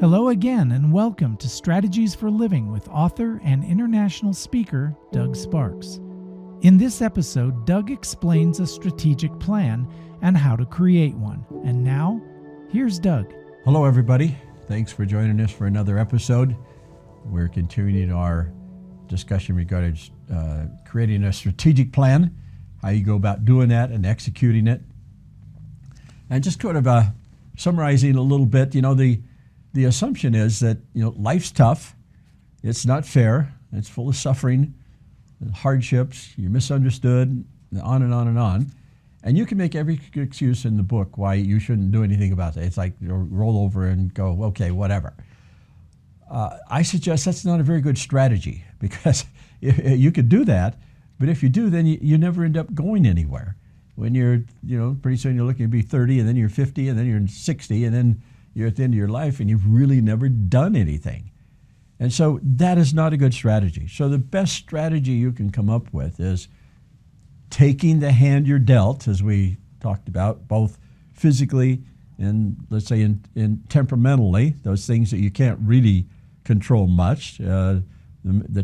Hello again, and welcome to Strategies for Living with author and international speaker Doug Sparks. In this episode, Doug explains a strategic plan and how to create one. And now, here's Doug. Hello, everybody. Thanks for joining us for another episode. We're continuing our discussion regarding creating a strategic plan, how you go about doing that and executing it. And just kind of summarizing a little bit, the assumption is that, life's tough. It's not fair. It's full of suffering, hardships. You're misunderstood, and on and on and on. And you can make every excuse in the book why you shouldn't do anything about it. It's like roll over and go, okay, whatever. I suggest that's not a very good strategy, because you could do that, but if you do, then you never end up going anywhere. When you're, pretty soon you're looking to be 30, and then you're 50, and then you're 60, and then you're at the end of your life, and you've really never done anything. And so that is not a good strategy. So the best strategy you can come up with is taking the hand you're dealt, as we talked about, both physically and, let's say, in temperamentally, those things that you can't really control much. The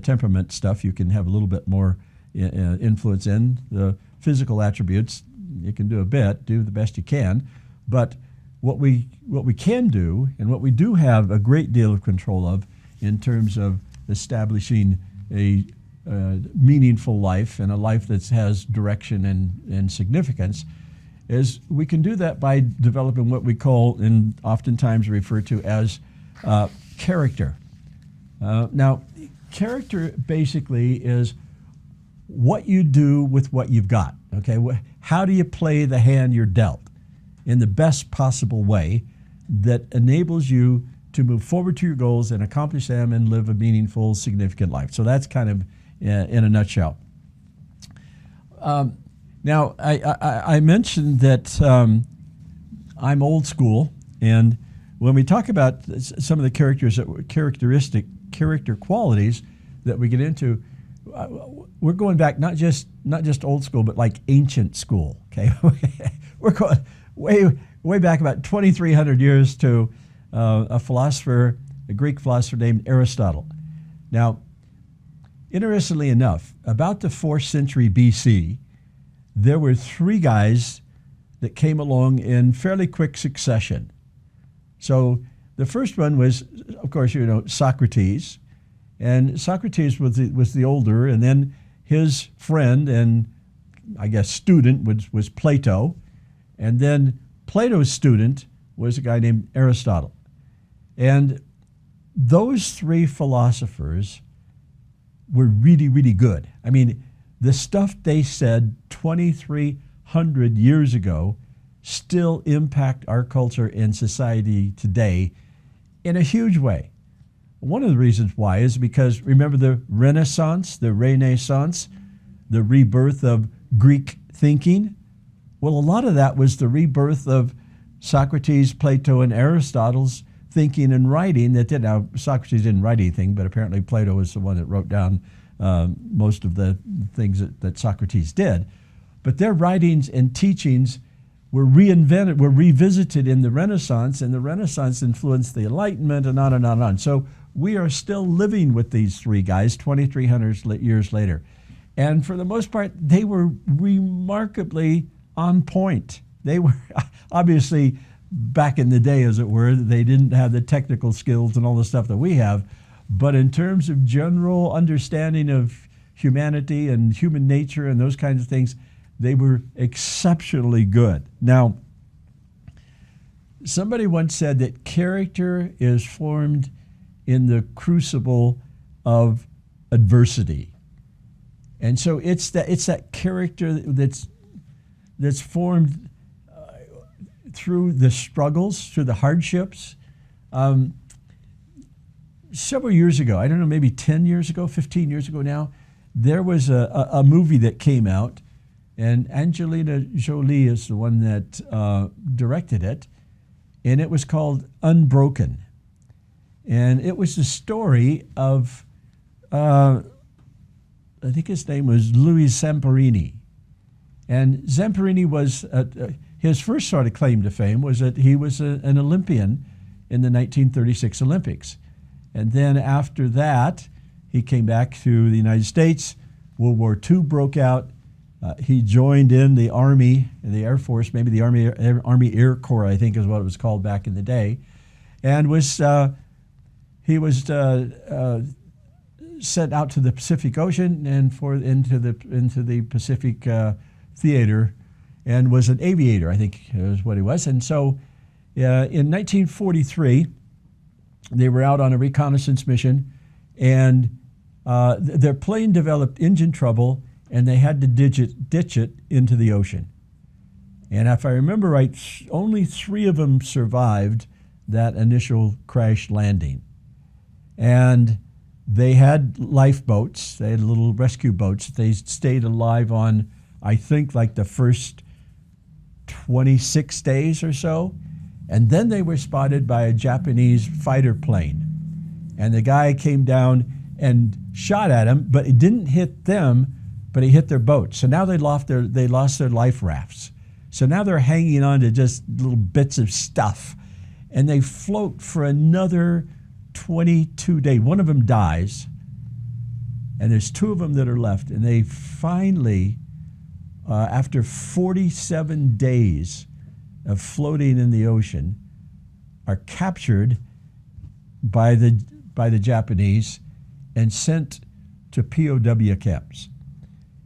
temperament stuff you can have a little bit more influence in. The physical attributes, you can do a bit, do the best you can. But what we can do, and what we do have a great deal of control of in terms of establishing a meaningful life and a life that has direction and significance, is we can do that by developing what we call and oftentimes refer to as character. Now, character basically is what you do with what you've got. Okay, how do you play the hand you're dealt in the best possible way that enables you to move forward to your goals and accomplish them and live a meaningful, significant life? So that's kind of in a nutshell. Now, I mentioned that I'm old school, and when we talk about some of the character qualities that we get into, we're going back not just old school, but like ancient school. Okay, we're going way back about 2,300 years to a Greek philosopher named Aristotle. Now, interestingly enough, about the 4th century BC, there were 3 guys that came along in fairly quick succession. So the first one was, of course, Socrates. And Socrates was the older, and then his friend and, I guess, student was Plato. And then Plato's student was a guy named Aristotle. And those 3 philosophers were really, really good. I mean, the stuff they said 2,300 years ago still impact our culture and society today in a huge way. One of the reasons why is because, remember the Renaissance, the rebirth of Greek thinking? Well, a lot of that was the rebirth of Socrates, Plato, and Aristotle's thinking and writing that did. Now, Socrates didn't write anything, but apparently Plato was the one that wrote down most of the things that Socrates did. But their writings and teachings were revisited in the Renaissance, and the Renaissance influenced the Enlightenment, and on and on and on. So we are still living with these 3 guys 2,300 years later. And for the most part, they were remarkably on point. They were obviously, back in the day, as it were, they didn't have the technical skills and all the stuff that we have. But in terms of general understanding of humanity and human nature and those kinds of things, they were exceptionally good. Now, somebody once said that character is formed in the crucible of adversity. And so it's that character that's formed through the struggles, through the hardships. Several years ago, I don't know, maybe 10 years ago, 15 years ago now, there was a movie that came out, and Angelina Jolie is the one that directed it, and it was called Unbroken. And it was the story of, I think his name was Louis Zamperini. And Zamperini was, his first sort of claim to fame was that he was an Olympian in the 1936 Olympics. And then after that, he came back to the United States. World War II broke out. He joined in the Army, the Air Force, maybe the Army Air Corps, I think is what it was called back in the day, and he was sent out to the Pacific Ocean and into the Pacific theater, and was an aviator, I think is what he was. And so in 1943, they were out on a reconnaissance mission, and their plane developed engine trouble, and they had to ditch it into the ocean. And if I remember right, only 3 of them survived that initial crash landing. And they had lifeboats, they had little rescue boats. They stayed alive on, I think, like the first 26 days or so. And then they were spotted by a Japanese fighter plane. And the guy came down and shot at him, but it didn't hit them, but he hit their boat. So now they lost their life rafts. So now they're hanging on to just little bits of stuff. And they float for another 22 days. One of them dies, and there's 2 of them that are left. And they finally, after 47 days of floating in the ocean, are captured by the Japanese and sent to POW camps.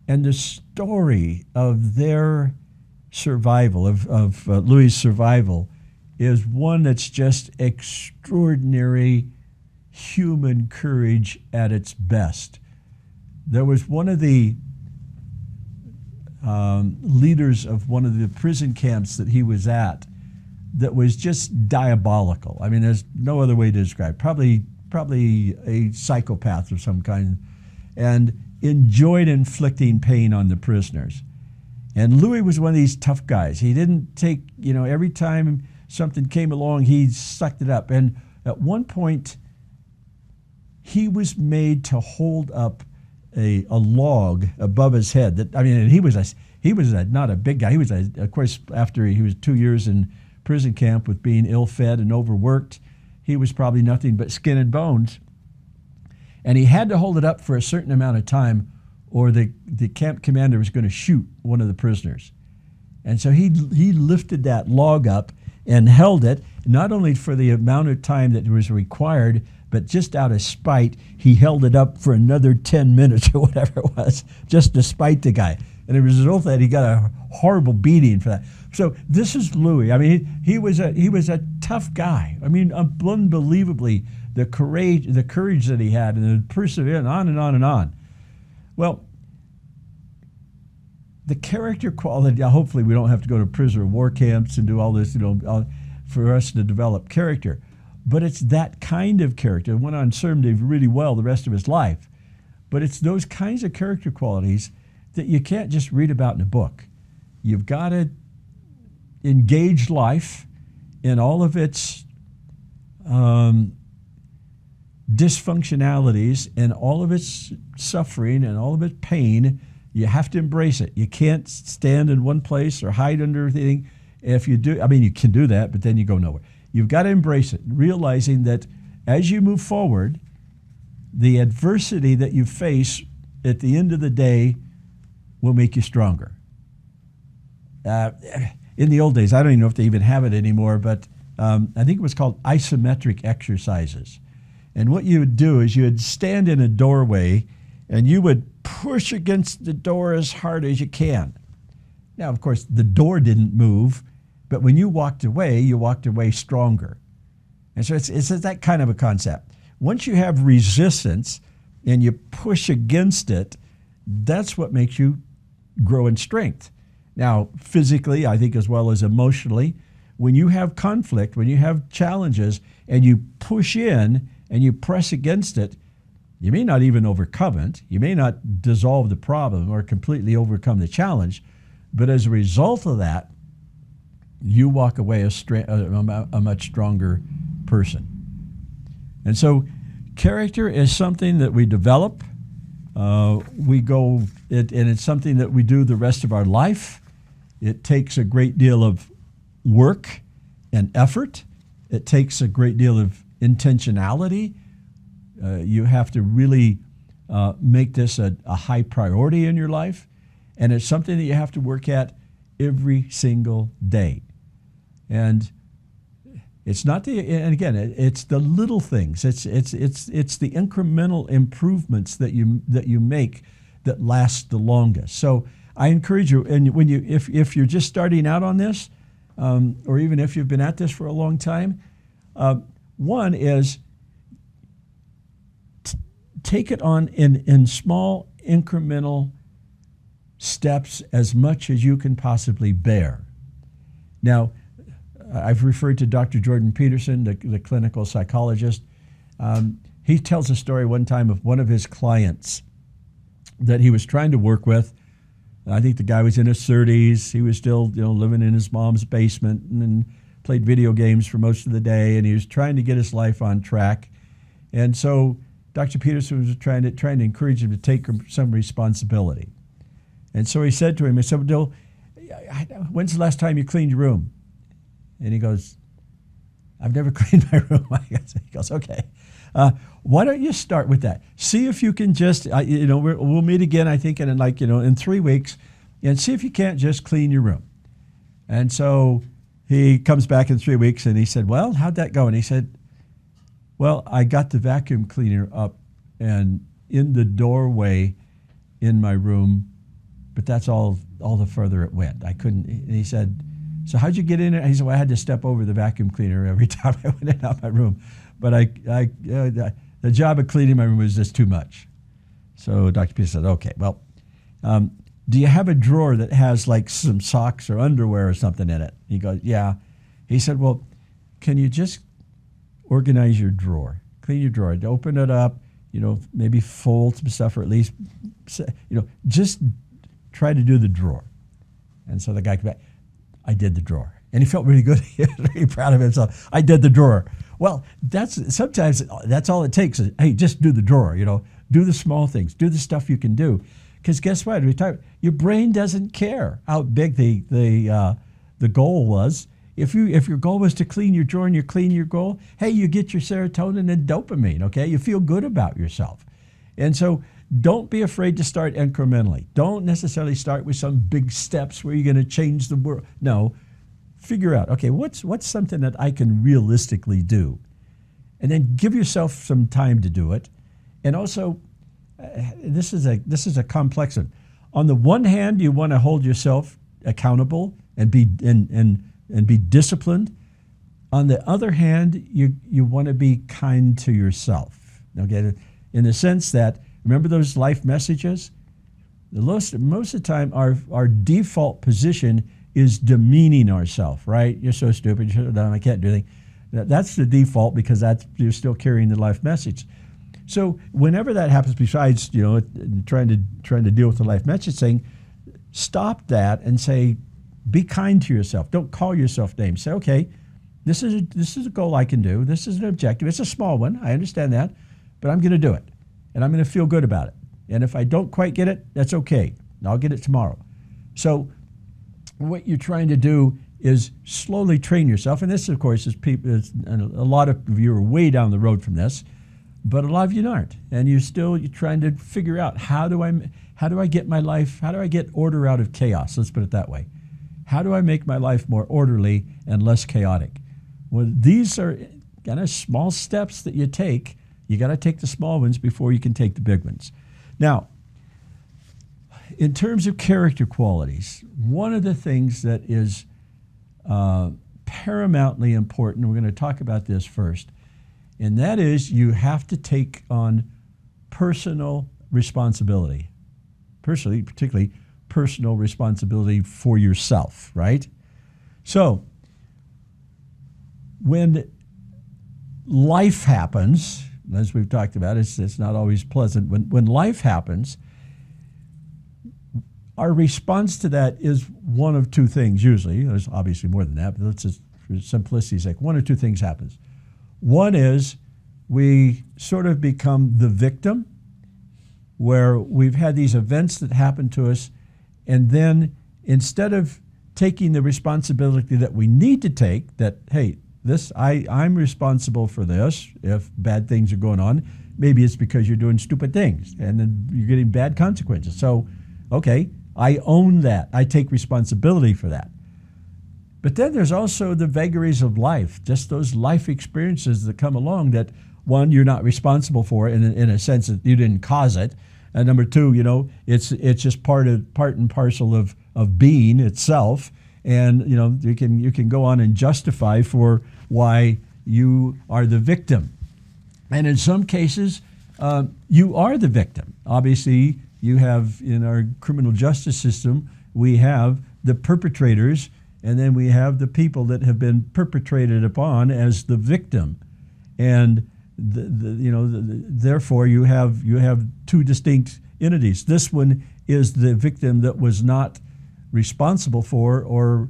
And the story of their survival, of Louis' survival, is one that's just extraordinary human courage at its best. There was one of the leaders of one of the prison camps that he was at that was just diabolical. I mean, there's no other way to describe it. Probably a psychopath of some kind, and enjoyed inflicting pain on the prisoners. And Louis was one of these tough guys. He didn't take, every time something came along, he sucked it up. And at one point, he was made to hold up a log above his head. And he was not a big guy. He was, of course, after he was 2 years in prison camp with being ill-fed and overworked, he was probably nothing but skin and bones. And he had to hold it up for a certain amount of time, or the camp commander was going to shoot one of the prisoners. And so he lifted that log up and held it, not only for the amount of time that was required, but just out of spite, he held it up for another 10 minutes or whatever it was, just to spite the guy. And as a result of that, he got a horrible beating for that. So this is Louis. I mean, he was a tough guy. I mean, unbelievably, the courage that he had, and the perseverance, on and on and on. Well, the character quality, hopefully we don't have to go to prisoner of war camps and do all this, for us to develop character. But it's that kind of character. It went on to serve him really well the rest of his life. But it's those kinds of character qualities that you can't just read about in a book. You've got to engage life in all of its dysfunctionalities and all of its suffering and all of its pain. You have to embrace it. You can't stand in one place or hide under anything. If you do, you can do that, but then you go nowhere. You've got to embrace it, realizing that as you move forward, the adversity that you face at the end of the day will make you stronger. In the old days, I don't even know if they even have it anymore, but I think it was called isometric exercises. And what you would do is you would stand in a doorway and you would push against the door as hard as you can. Now, of course, the door didn't move, but when you walked away stronger. And so it's that kind of a concept. Once you have resistance and you push against it, that's what makes you grow in strength. Now, physically, I think, as well as emotionally, when you have conflict, when you have challenges, and you push in and you press against it, you may not even overcome it. You may not dissolve the problem or completely overcome the challenge, but as a result of that, you walk away a much stronger person. And so character is something that we develop. And it's something that we do the rest of our life. It takes a great deal of work and effort It takes a great deal of intentionality. You have to really make this a high priority in your life. And it's something that you have to work at every single day. And it's not and again, it's the little things. It's the incremental improvements that you make that last the longest. So I encourage you, and if you're just starting out on this, or even if you've been at this for a long time, one is take it on in small incremental steps as much as you can possibly bear. Now, I've referred to Dr. Jordan Peterson, the clinical psychologist. He tells a story one time of one of his clients that he was trying to work with. I think the guy was in his 30s. He was still, living in his mom's basement and played video games for most of the day, and he was trying to get his life on track. And so Dr. Peterson was trying to encourage him to take some responsibility. And so he said to him, Bill, when's the last time you cleaned your room? And he goes, I've never cleaned my room. He goes, okay. Why don't you start with that? See if you can just, we'll meet again, I think, in 3 weeks, and see if you can't just clean your room. And so he comes back in 3 weeks, and he said, well, how'd that go? And he said, well, I got the vacuum cleaner up and in the doorway in my room, but that's all the further it went. I couldn't, and he said, so how'd you get in there? He said, well, I had to step over the vacuum cleaner every time I went in and out my room. But the job of cleaning my room was just too much. So Dr. Peterson said, okay, well, do you have a drawer that has like some socks or underwear or something in it? He goes, yeah. He said, well, can you just organize your drawer, clean your drawer, open it up, maybe fold some stuff, or at least, just try to do the drawer. And so the guy came back, I did the drawer. And he felt really good. He was really proud of himself. I did the drawer. Well, sometimes that's all it takes. Hey, just do the drawer, do the small things, do the stuff you can do. Because guess what? Your brain doesn't care how big the goal was. If your goal was to clean your drawer and you clean your goal, hey, you get your serotonin and dopamine, okay? You feel good about yourself. And so don't be afraid to start incrementally. Don't necessarily start with some big steps where you're going to change the world. No, figure out, okay, what's something that I can realistically do? And then give yourself some time to do it. And also, this is a complex one. On the one hand, you want to hold yourself accountable and be disciplined. On the other hand, you want to be kind to yourself. Okay, in the sense that, remember those life messages? Most of the time, our default position is demeaning ourselves, right? You're so stupid, you're so dumb, I can't do anything. That's the default because you're still carrying the life message. So whenever that happens, besides trying to deal with the life message thing, stop that and say, be kind to yourself. Don't call yourself names. Say, okay, this is a goal I can do. This is an objective. It's a small one. I understand that, but I'm going to do it, and I'm going to feel good about it. And if I don't quite get it, that's okay. I'll get it tomorrow. So what you're trying to do is slowly train yourself. And this, of course, a lot of you are way down the road from this, but a lot of you aren't. And you're trying to figure out, how do I get my life, how do I get order out of chaos? Let's put it that way. How do I make my life more orderly and less chaotic? Well, these are kind of small steps that you take. You got to take the small ones before you can take the big ones. Now, in terms of character qualities, one of the things that is paramountly important, we're going to talk about this first, and that is you have to take on personal responsibility. Particularly personal responsibility for yourself, right? So, when life happens, as we've talked about, it's not always pleasant. When life happens, our response to that is one of two things usually. There's obviously more than that, but let's just, for simplicity's sake, one or two things happens. One is we sort of become the victim, where we've had these events that happen to us, and then instead of taking the responsibility that we need to take, that, hey, I'm responsible for this if bad things are going on. Maybe it's because you're doing stupid things and then you're getting bad consequences. So, okay, I own that. I take responsibility for that. But then there's also the vagaries of life, just those life experiences that come along that, one, you're not responsible for in a sense that you didn't cause it. And number two, it's just part and parcel of being itself. And, you can go on and justify for why you are the victim. And in some cases, you are the victim. Obviously, you have in our criminal justice system, we have the perpetrators, and then we have the people that have been perpetrated upon as the victim. And therefore, you have two distinct entities. This one is the victim that was not responsible for or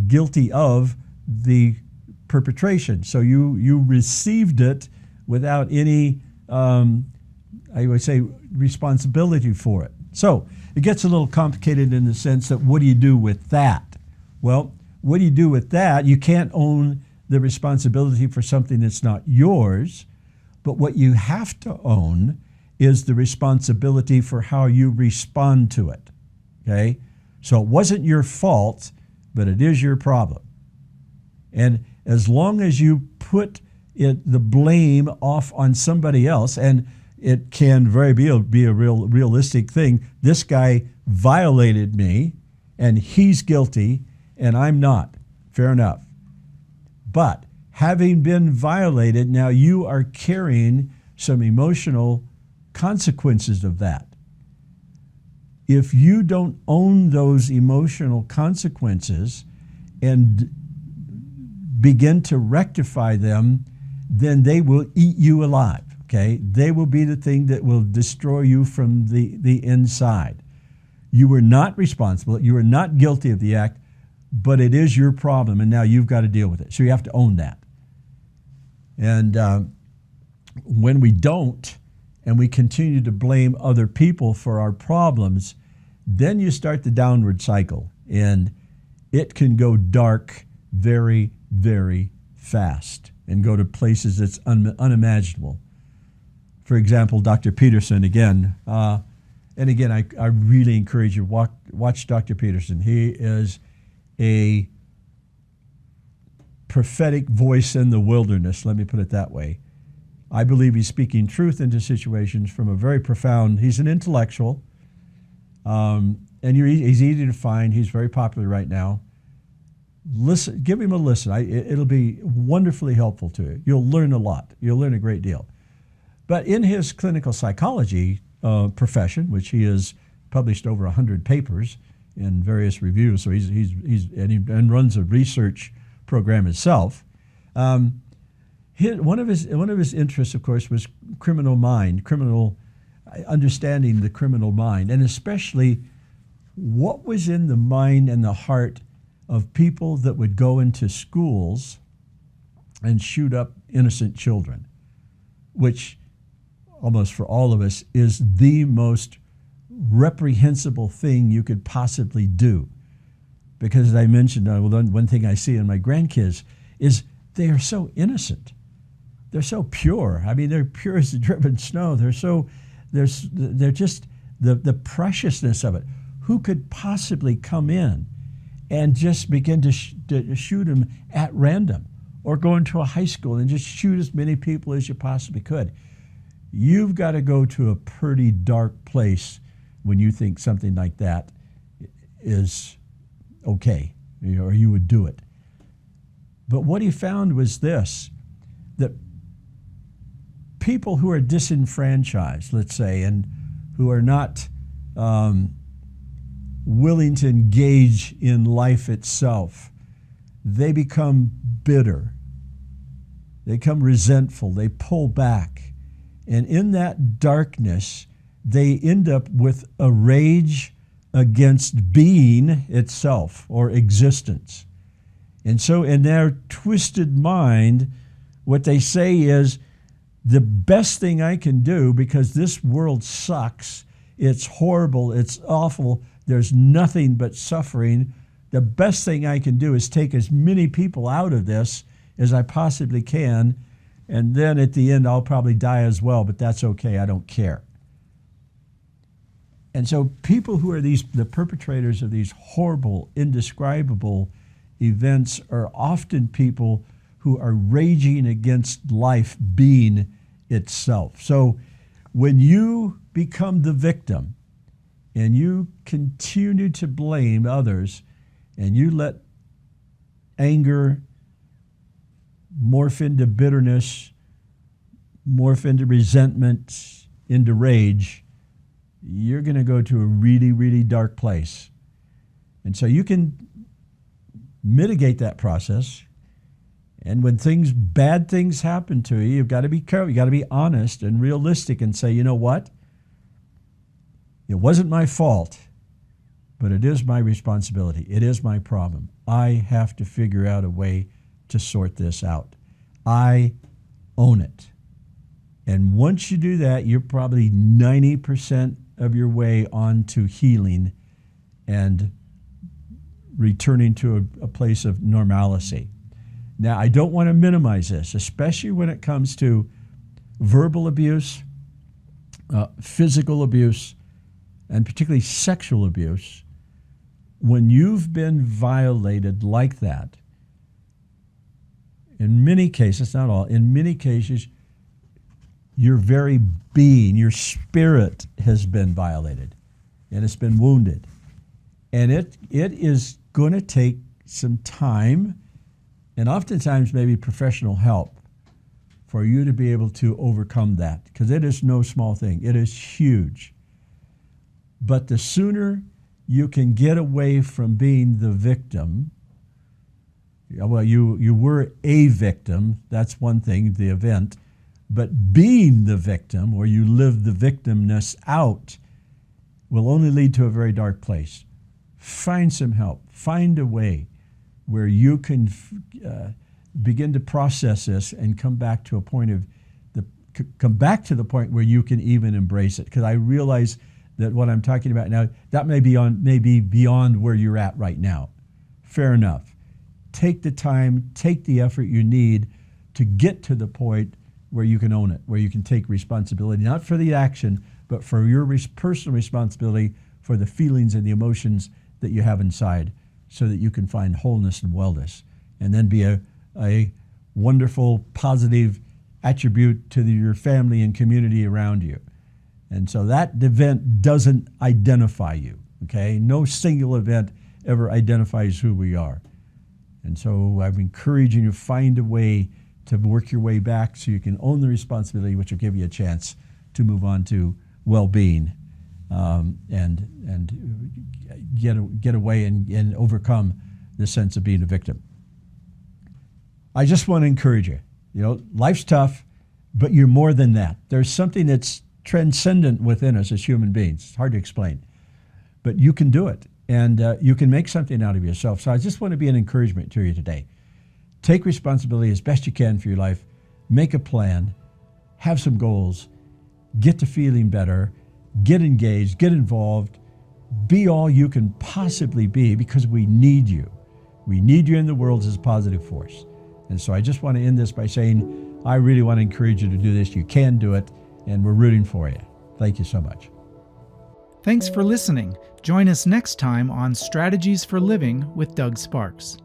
guilty of the perpetration. So you received it without any, I would say, responsibility for it. So it gets a little complicated in the sense that what do you do with that? Well, what do you do with that? You can't own the responsibility for something that's not yours, but what you have to own is the responsibility for how you respond to it, okay? So it wasn't your fault, but it is your problem. And as long as you put the blame off on somebody else, and it can be a realistic thing. This guy violated me, and he's guilty, and I'm not. Fair enough. But having been violated, now you are carrying some emotional consequences of that. If you don't own those emotional consequences and begin to rectify them, then they will eat you alive, okay? They will be the thing that will destroy you from the inside. You were not responsible. You were not guilty of the act, but it is your problem, and now you've got to deal with it. So you have to own that. And when we don't, and we continue to blame other people for our problems, then you start the downward cycle, and it can go dark very, very fast and go to places that's unimaginable. For example, Dr. Peterson, again, I really encourage you to watch Dr. Peterson. He is a prophetic voice in the wilderness, let me put it that way. I believe he's speaking truth into situations from a very profound, he's an intellectual, and he's easy to find. He's very popular right now. Listen, give him a listen. It'll be wonderfully helpful to you. You'll learn a lot. You'll learn a great deal. But in his clinical psychology profession, which he has published over 100 papers in various reviews, so he runs a research program himself. One of his interests, of course, was understanding the criminal mind, and especially what was in the mind and the heart of people that would go into schools and shoot up innocent children, which almost for all of us is the most reprehensible thing you could possibly do. Because as I mentioned, one thing I see in my grandkids is they are so innocent. They're so pure. I mean, they're pure as the driven snow. They're just the preciousness of it. Who could possibly come in and just begin to shoot them at random, or go into a high school and just shoot as many people as you possibly could? You've got to go to a pretty dark place when you think something like that is okay, or you would do it. But what he found was this, that people who are disenfranchised, let's say, and who are not willing to engage in life itself, they become bitter. They become resentful. They pull back. And in that darkness, they end up with a rage against being itself or existence. And so in their twisted mind, what they say is, the best thing I can do, because this world sucks, it's horrible, it's awful, there's nothing but suffering, the best thing I can do is take as many people out of this as I possibly can. And then at the end, I'll probably die as well, but that's okay. I don't care. And so people who are the perpetrators of these horrible, indescribable events are often people who are raging against life being itself. So when you become the victim and you continue to blame others and you let anger morph into bitterness, morph into resentment, into rage, you're going to go to a really, really dark place. And so you can mitigate that process. And when bad things happen to you, you've got to be careful. You've got to be honest and realistic and say, you know what? It wasn't my fault, but it is my responsibility. It is my problem. I have to figure out a way to sort this out. I own it. And once you do that, you're probably 90% of your way on to healing and returning to a place of normalcy. Now, I don't want to minimize this, especially when it comes to verbal abuse, physical abuse, and particularly sexual abuse. When you've been violated like that, in many cases, not all, in many cases, your very being, your spirit has been violated and it's been wounded. And it is going to take some time and oftentimes maybe professional help for you to be able to overcome that, because it is no small thing. It is huge. But the sooner you can get away from being the victim, well, you were a victim, that's one thing, the event, but being the victim, or you live the victimness out, will only lead to a very dark place. Find some help. Find a way where you can begin to process this and come back to a point of come back to the point where you can even embrace it. Because I realize that what I'm talking about now, that may be beyond where you're at right now. Fair enough. Take the time, take the effort you need to get to the point where you can own it, where you can take responsibility, not for the action, but for your personal responsibility for the feelings and the emotions that you have inside, so that you can find wholeness and wellness, and then be a wonderful, positive attribute to your family and community around you. And so that event doesn't identify you, okay? No single event ever identifies who we are. And so I'm encouraging you to find a way to work your way back so you can own the responsibility, which will give you a chance to move on to well-being and get away and overcome the sense of being a victim. I just want to encourage you. You know, life's tough, but you're more than that. There's something that's transcendent within us as human beings. It's hard to explain, but you can do it, and you can make something out of yourself. So I just want to be an encouragement to you today. Take responsibility as best you can for your life. Make a plan. Have some goals. Get to feeling better. Get engaged. Get involved. Be all you can possibly be, because we need you. We need you in the world as a positive force. And so I just want to end this by saying, I really want to encourage you to do this. You can do it, and we're rooting for you. Thank you so much. Thanks for listening. Join us next time on Strategies for Living with Doug Sparks.